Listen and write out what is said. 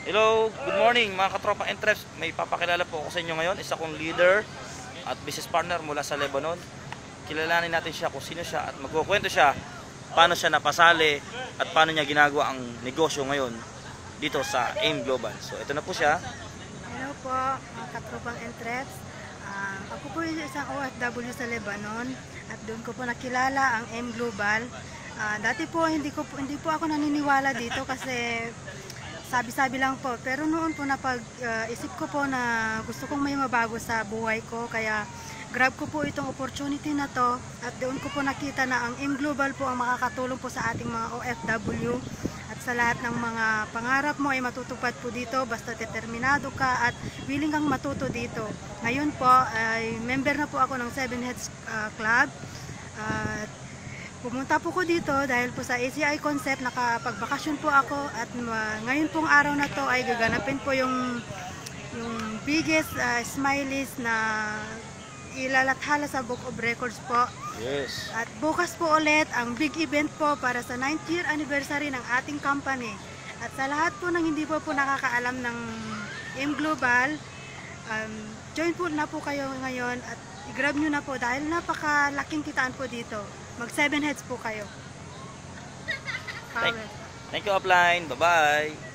Hello, good morning mga katropa Entreps. May papakilala po ako sa inyo ngayon. Isa kong leader at business partner mula sa Lebanon. Kilalanin natin siya kung sino siya at magkukwento siya paano siya napasali at paano niya ginagawa ang negosyo ngayon dito sa AIM Global. So ito na po siya. Hello po mga katropang Entreps. Ako po isang OFW sa Lebanon at doon ko po nakilala ang AIM Global. Dati po hindi po ako naniniwala dito kasi sabi-sabi lang po, pero noon po isip ko po na gusto kong may mabago sa buhay ko, kaya grab ko po itong opportunity na to at doon ko po nakita na ang AIM Global po ang makakatulong po sa ating mga OFW at sa lahat ng mga pangarap mo ay matutupad po dito basta determinado ka at willing kang matuto dito. Ngayon po ay member na po ako ng Seven Heads Club at pumunta po ko dito dahil po sa ACI concept, nakapagbakasyon po ako at ngayon pong araw na to ay gaganapin po yung biggest smileys na ilalathala sa Book of Records po. Yes. At bukas po ulit ang big event po para sa 9th year anniversary ng ating company. At sa lahat po ng hindi po nakakaalam ng AIM Global, join po na po kayo ngayon at i-grab nyo na po dahil napakalaking kitaan po dito. Mag 7 heads po kayo. Thank you, upline. Bye-bye.